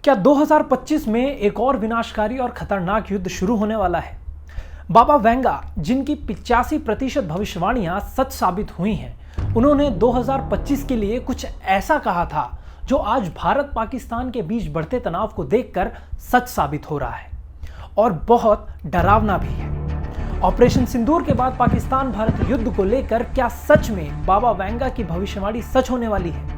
क्या 2025 में एक और विनाशकारी और खतरनाक युद्ध शुरू होने वाला है? बाबा वेंगा, जिनकी 85% भविष्यवाणियां सच साबित हुई हैं, उन्होंने 2025 के लिए कुछ ऐसा कहा था जो आज भारत पाकिस्तान के बीच बढ़ते तनाव को देखकर सच साबित हो रहा है और बहुत डरावना भी है। ऑपरेशन सिंदूर के बाद पाकिस्तान भारत युद्ध को लेकर क्या सच में बाबा वेंगा की भविष्यवाणी सच होने वाली है?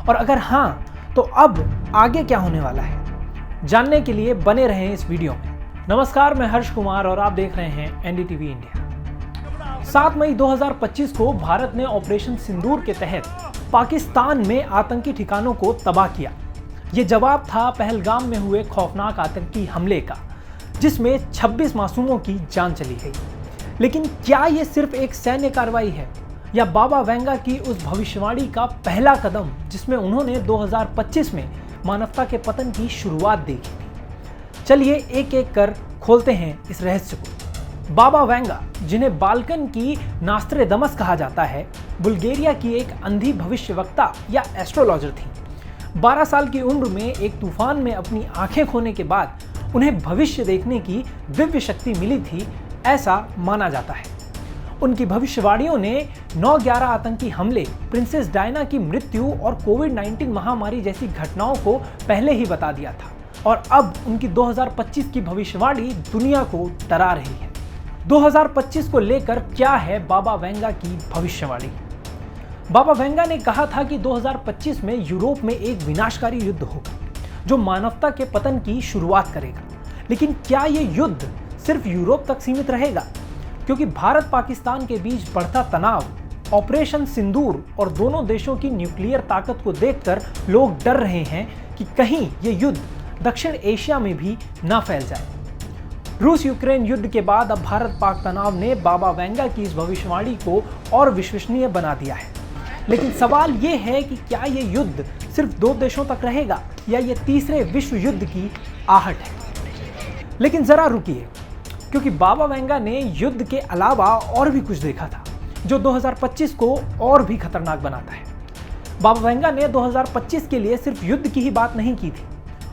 और अगर हाँ, तो अब आगे क्या होने वाला है? जानने के लिए बने रहें इस वीडियो में। नमस्कार, मैं हर्ष कुमार और आप देख रहे हैं एनडीटीवी इंडिया। 7 मई 2025 को भारत ने ऑपरेशन सिंदूर के तहत पाकिस्तान में आतंकी ठिकानों को तबाह किया। ये जवाब था पहलगाम में हुए खौफनाक आतंकी हमले का, जिसमें 26 मासूमों की जान चली गई। लेकिन क्या ये सिर्फ एक सैन्य कार्रवाई है या बाबा वेंगा की उस भविष्यवाणी का पहला कदम, जिसमें उन्होंने 2025 में मानवता के पतन की शुरुआत देखी थी? चलिए एक एक कर खोलते हैं इस रहस्य को। बाबा वेंगा, जिन्हें बाल्कन की नास्त्रेदमस कहा जाता है, बुल्गारिया की एक अंधी भविष्यवक्ता या एस्ट्रोलॉजर थी। 12 साल की उम्र में एक तूफान में अपनी आंखें खोने के बाद उन्हें भविष्य देखने की दिव्य शक्ति मिली थी, ऐसा माना जाता है। उनकी भविष्यवाणियों ने 9/11 आतंकी हमले, प्रिंसेस डायना की मृत्यु और कोविड-19 महामारी जैसी घटनाओं को पहले ही बता दिया था और अब उनकी 2025 की भविष्यवाणी दुनिया को डरा रही है। 2025 को लेकर क्या है बाबा वेंगा की भविष्यवाणी? बाबा वेंगा ने कहा था कि 2025 में यूरोप में एक विनाशकारी युद्ध होगा जो मानवता के पतन की शुरुआत करेगा। लेकिन क्या यह युद्ध सिर्फ यूरोप तक सीमित रहेगा? क्योंकि भारत पाकिस्तान के बीच बढ़ता तनाव, ऑपरेशन सिंदूर और दोनों देशों की न्यूक्लियर ताकत को देखकर लोग डर रहे हैं कि कहीं ये युद्ध दक्षिण एशिया में भी ना फैल जाए। रूस यूक्रेन युद्ध के बाद अब भारत पाक तनाव ने बाबा वेंगा की इस भविष्यवाणी को और विश्वसनीय बना दिया है। लेकिन सवाल ये है कि क्या ये युद्ध सिर्फ 2 देशों तक रहेगा या ये तीसरे विश्व युद्ध की आहट है? लेकिन जरा रुकिए, क्योंकि बाबा वेंगा ने युद्ध के अलावा और भी कुछ देखा था जो 2025 को और भी खतरनाक बनाता है। बाबा वेंगा ने 2025 के लिए सिर्फ युद्ध की ही बात नहीं की थी,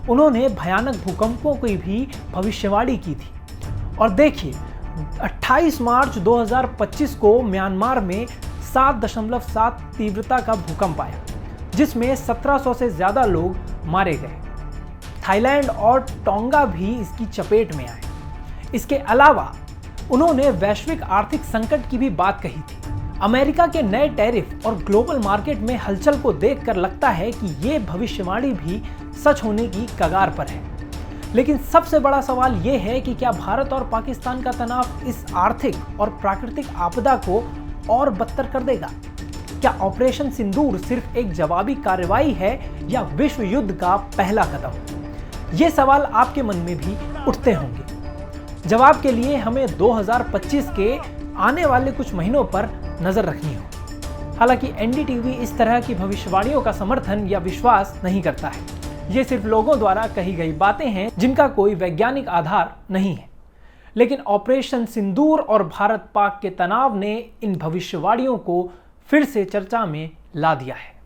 उन्होंने भयानक भूकंपों की भी भविष्यवाणी की थी। और देखिए, 28 मार्च 2025 को म्यांमार में 7.7 तीव्रता का भूकंप आया, जिसमें 1700 से ज्यादा लोग मारे गए। थाईलैंड और टोंगा भी इसकी चपेट में आए। इसके अलावा उन्होंने वैश्विक आर्थिक संकट की भी बात कही थी। अमेरिका के नए टैरिफ और ग्लोबल मार्केट में हलचल को देखकर लगता है कि ये भविष्यवाणी भी सच होने की कगार पर है। लेकिन सबसे बड़ा सवाल ये है कि क्या भारत और पाकिस्तान का तनाव इस आर्थिक और प्राकृतिक आपदा को और बदतर कर देगा? क्या ऑपरेशन सिंदूर सिर्फ एक जवाबी कार्रवाई है या विश्व युद्ध का पहला कदम? ये सवाल आपके मन में भी उठते होंगे। जवाब के लिए हमें 2025 के आने वाले कुछ महीनों पर नजर रखनी हो। हालांकि एनडीटीवी इस तरह की भविष्यवाणियों का समर्थन या विश्वास नहीं करता है। ये सिर्फ लोगों द्वारा कही गई बातें हैं जिनका कोई वैज्ञानिक आधार नहीं है। लेकिन ऑपरेशन सिंदूर और भारत पाक के तनाव ने इन भविष्यवाणियों को फिर से चर्चा में ला दिया है।